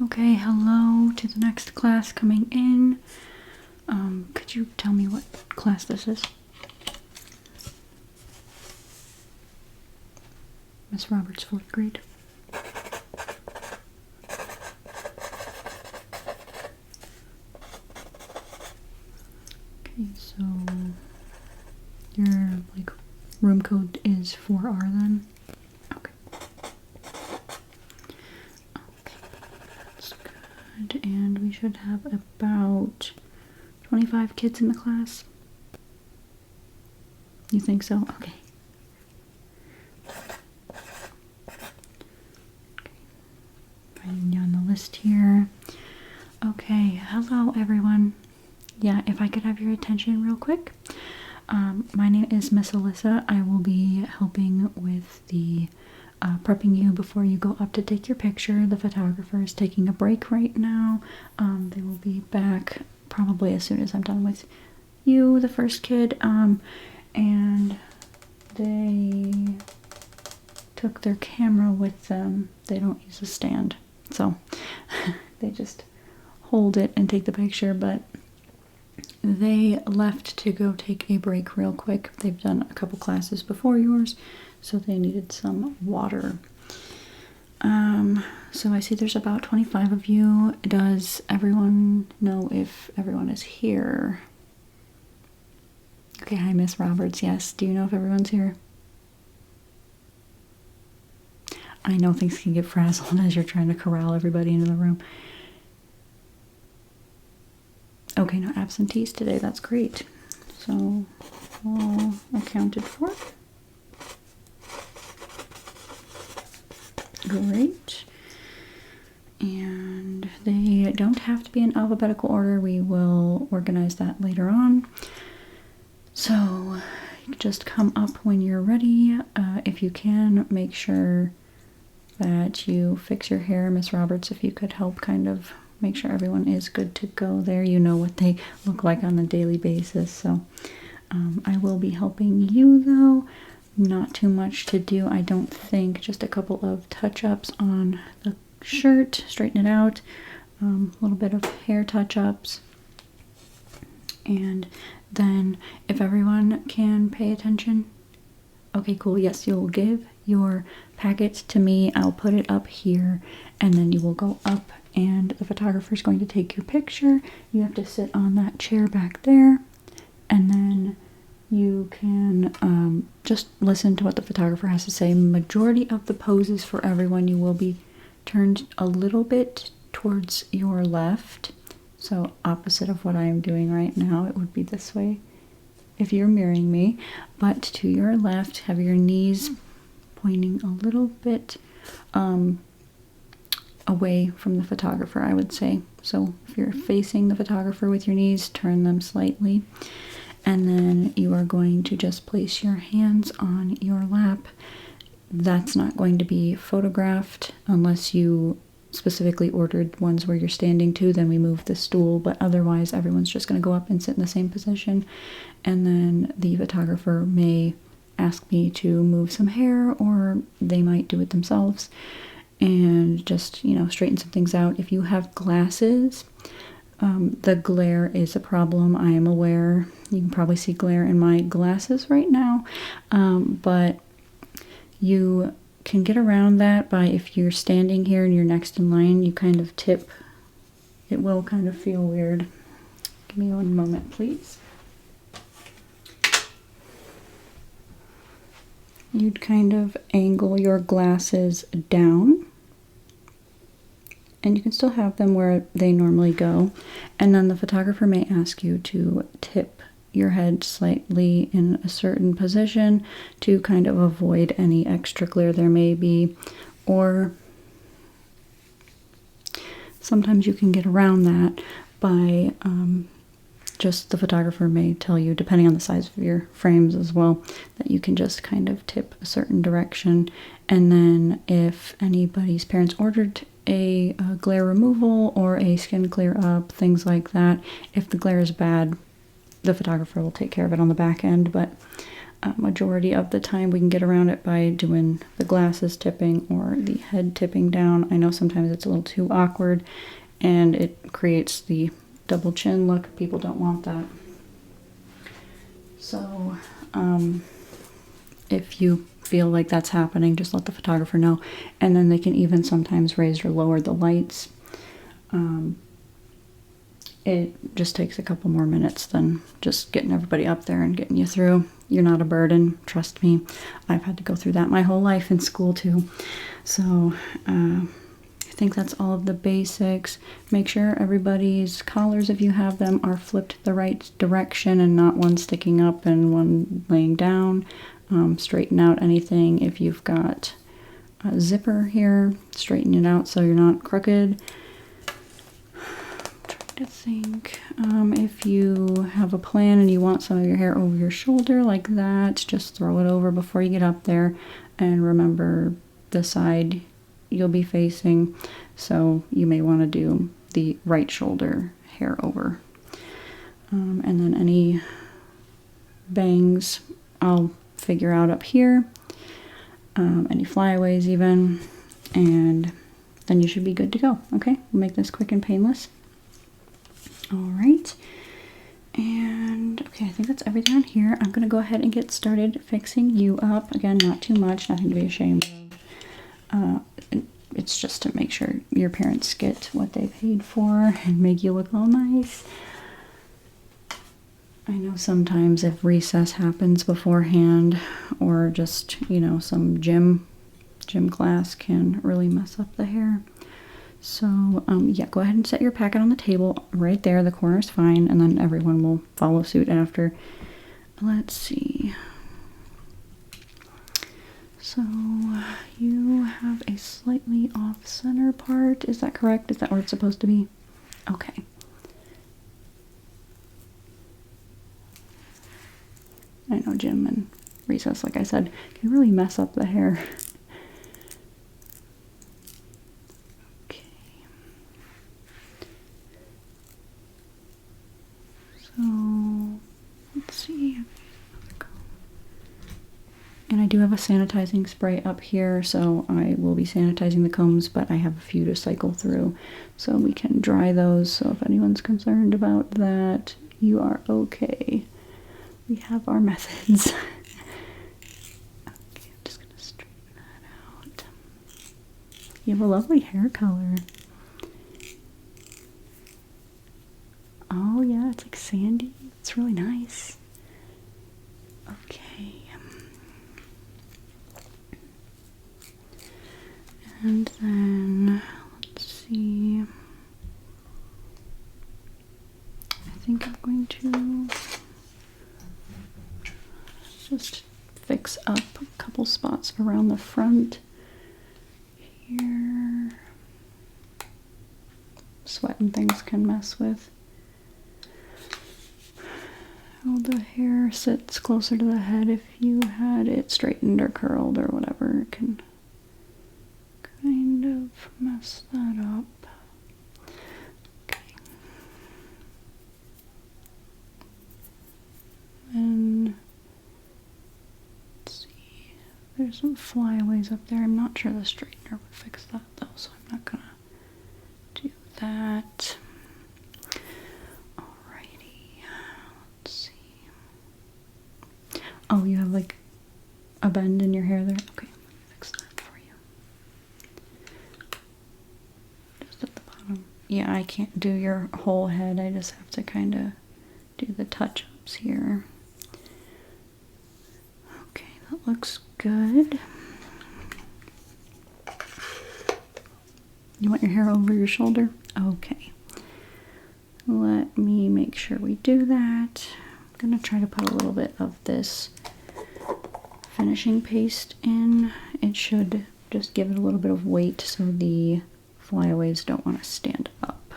Okay, hello to the next class coming in. Could you tell me what class this is? Miss Roberts, 4th grade. Okay, so your room code is 4R then? Okay. Okay, that's good. And we should have about 25 kids in the class. You think so? Okay. Finding you on the list here. Okay, hello everyone. Yeah, if I could have your attention real quick. My name is Miss Alyssa. I will be helping with the prepping you before you go up to take your picture. The photographer is taking a break right now. They will be back probably as soon as I'm done with you, the first kid. And they took their camera with them. They don't use a stand, so they just hold it and take the picture, but they left to go take a break real quick. They've done a couple classes before yours, so they needed some water. So I see there's about 25 of you. Does everyone know if everyone is here? Okay, hi Miss Roberts. Yes, do you know if everyone's here? I know things can get frazzled as you're trying to corral everybody into the room. Okay, no absentees today. That's great. So, all accounted for. Great. And they don't have to be in alphabetical order. We will organize that later on. So, just come up when you're ready. If you can, make sure that you fix your hair. Miss Roberts, if you could help kind of make sure everyone is good to go there. You know what they look like on a daily basis. So I will be helping you though. Not too much to do, I don't think. Just a couple of touch-ups on the shirt, straighten it out. A little bit of hair touch-ups. And then if everyone can pay attention. Okay, cool. Yes, you'll give your packet to me. I'll put it up here, and then you will go up, and the photographer is going to take your picture. You have to sit on that chair back there, and then you can just listen to what the photographer has to say. Majority of the poses for everyone, you will be turned a little bit towards your left. So opposite of what I am doing right now, it would be this way if you're mirroring me, but to your left, have your knees pointing a little bit away from the photographer, I would say. So if you're facing the photographer with your knees, turn them slightly, and then you are going to just place your hands on your lap. That's not going to be photographed unless you specifically ordered ones where you're standing too, then we move the stool, but otherwise everyone's just going to go up and sit in the same position, and then the photographer may ask me to move some hair, or they might do it themselves and just, you know, straighten some things out. If you have glasses, the glare is a problem. I am aware. You can probably see glare in my glasses right now, but you can get around that by, if you're standing here and you're next in line, you kind of tip. It will kind of feel weird. Give me one moment, please. You'd kind of angle your glasses down, and you can still have them where they normally go, and then the photographer may ask you to tip your head slightly in a certain position to kind of avoid any extra glare there may be, or sometimes you can get around that by just the photographer may tell you, depending on the size of your frames as well, that you can just kind of tip a certain direction. And then if anybody's parents ordered a glare removal or a skin clear up, things like that, if the glare is bad, the photographer will take care of it on the back end. But majority of the time we can get around it by doing the glasses tipping or the head tipping down. I know sometimes it's a little too awkward and it creates the double chin look. People don't want that. So if you feel like that's happening, just let the photographer know. And then they can even sometimes raise or lower the lights. It just takes a couple more minutes than just getting everybody up there and getting you through. You're not a burden, trust me. I've had to go through that my whole life in school too. So I think that's all of the basics. Make sure everybody's collars, if you have them, are flipped the right direction and not one sticking up and one laying down. Straighten out anything. If you've got a zipper here, straighten it out so you're not crooked. To think if you have a plan and you want some of your hair over your shoulder like that, just throw it over before you get up there, and remember the side you'll be facing, so you may want to do the right shoulder hair over. And then any bangs I'll figure out up here, any flyaways even, and then you should be good to go. Okay, we'll make this quick and painless. All right, and okay, I think that's everything on here. I'm gonna go ahead and get started fixing you up. Again, not too much, nothing to be ashamed of. It's just to make sure your parents get what they paid for and make you look all nice. I know sometimes if recess happens beforehand or just, you know, some gym class can really mess up the hair. So, yeah, go ahead and set your packet on the table right there. The corner is fine, and then everyone will follow suit after. Let's see. So, you have a slightly off-center part. Is that correct? Is that where it's supposed to be? Okay. I know gym and recess, like I said, can really mess up the hair. So, let's see. And I do have a sanitizing spray up here, so I will be sanitizing the combs, but I have a few to cycle through, so we can dry those. So if anyone's concerned about that, you are okay. We have our methods. Okay, I'm just gonna straighten that out. You have a lovely hair color. Oh yeah, it's like sandy. It's really nice. Okay. And then, let's see. I think I'm going to just fix up a couple spots around the front here. Sweat and things can mess with how the hair sits closer to the head. If you had it straightened or curled or whatever, it can kind of mess that up. Okay. And let's see, there's some flyaways up there. I'm not sure the straightener would fix that though, so I'm not gonna do that. Alrighty, let's see. Oh, you have like a bend in your hair there? Okay, let me fix that for you. Just at the bottom. Yeah, I can't do your whole head. I just have to kind of do the touch-ups here. Okay, that looks good. You want your hair over your shoulder? Okay. Let me make sure we do that. I'm gonna try to put a little bit of this finishing paste in. It should just give it a little bit of weight so the flyaways don't want to stand up.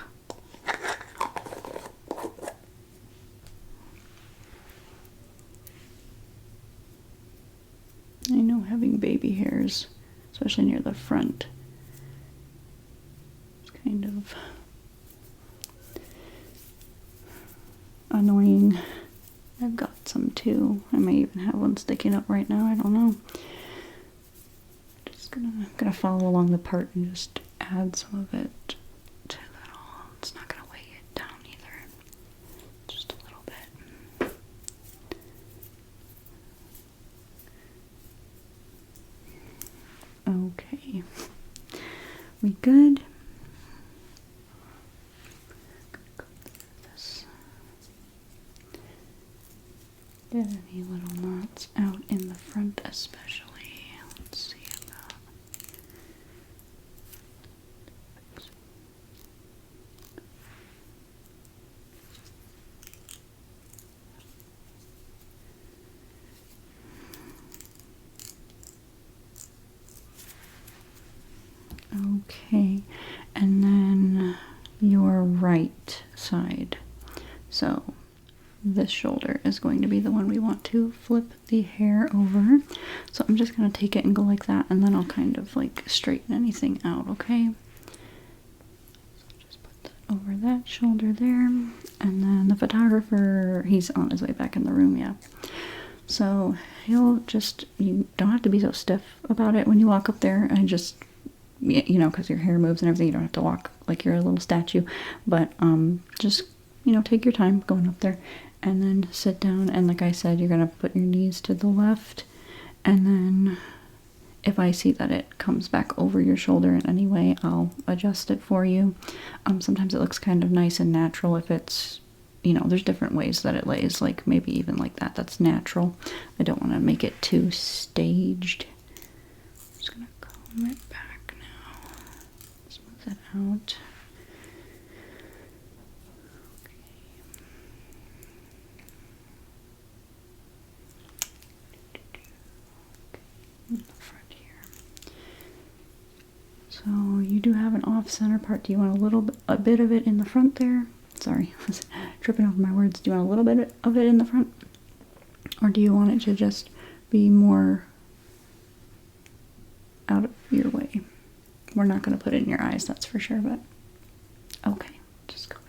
I know having baby hairs, especially near the front, it's kind of annoying. I've got some too. too. I may even have one sticking up right now. I don't know. Just gonna follow along the part and just add some of it to that all. It's not gonna weigh it down either. Just a little bit. Okay. We good? Get any little knots out in the front especially. Let's see about. Okay, and then your right side. So this shoulder is going to be the one we want to flip the hair over. So I'm just going to take it and go like that, and then I'll kind of like straighten anything out, okay? So just put that over that shoulder there. And then the photographer, he's on his way back in the room, yeah. So he'll just, you don't have to be so stiff about it when you walk up there, and just, you know, because your hair moves and everything, you don't have to walk like you're a little statue. But just, you know, take your time going up there. And then sit down, and like I said, you're going to put your knees to the left, and then if I see that it comes back over your shoulder in any way, I'll adjust it for you. Sometimes it looks kind of nice and natural if it's, you know, there's different ways that it lays, like maybe even like that, that's natural. I don't want to make it too staged. I'm just going to comb it back now, smooth it out. In the front here. So you do have an off-center part. Do you want a bit of it in the front there? Sorry, I was tripping over my words. Do you want a little bit of it in the front? Or do you want it to just be more out of your way? We're not going to put it in your eyes, that's for sure, but okay. Just go a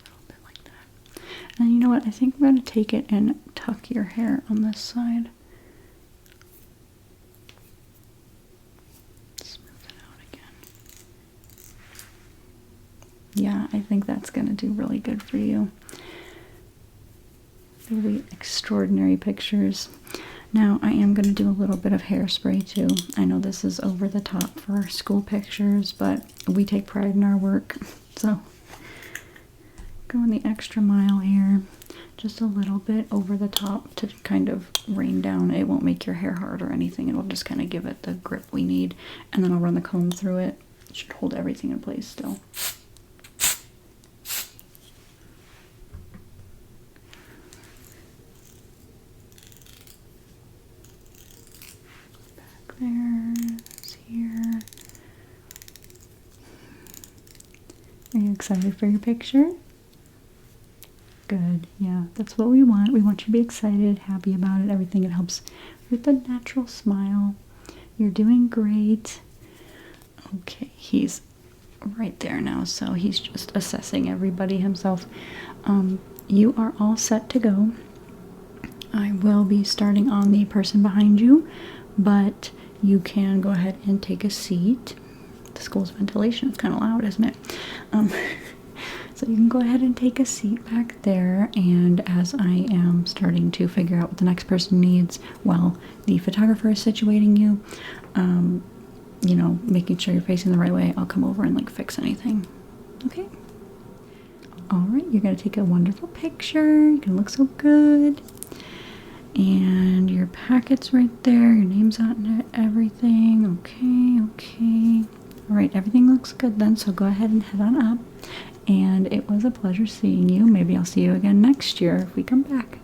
little bit like that. And you know what? I think I'm going to take it and tuck your hair on this side. Yeah, I think that's going to do really good for you. Really extraordinary pictures. Now, I am going to do a little bit of hairspray too. I know this is over the top for our school pictures, but we take pride in our work. So, going the extra mile here. Just a little bit over the top to kind of rain down. It won't make your hair hard or anything. It'll just kind of give it the grip we need. And then I'll run the comb through it. It should hold everything in place still. There's here. Are you excited for your picture? Good, yeah, that's what we want. We want you to be excited, happy about it, everything. It helps with the natural smile. You're doing great. Okay, he's right there now, so he's just assessing everybody himself. You are all set to go. I will be starting on the person behind you, but you can go ahead and take a seat. The school's ventilation is kind of loud, isn't it? So you can go ahead and take a seat back there, and as I am starting to figure out what the next person needs while the photographer is situating you, you know, making sure you're facing the right way, I'll come over and like fix anything. Okay? Alright, you're going to take a wonderful picture. You're going to look so good. And your packet's right there, your name's on everything. Okay. Alright, everything looks good then, so go ahead and head on up. And it was a pleasure seeing you. Maybe I'll see you again next year if we come back.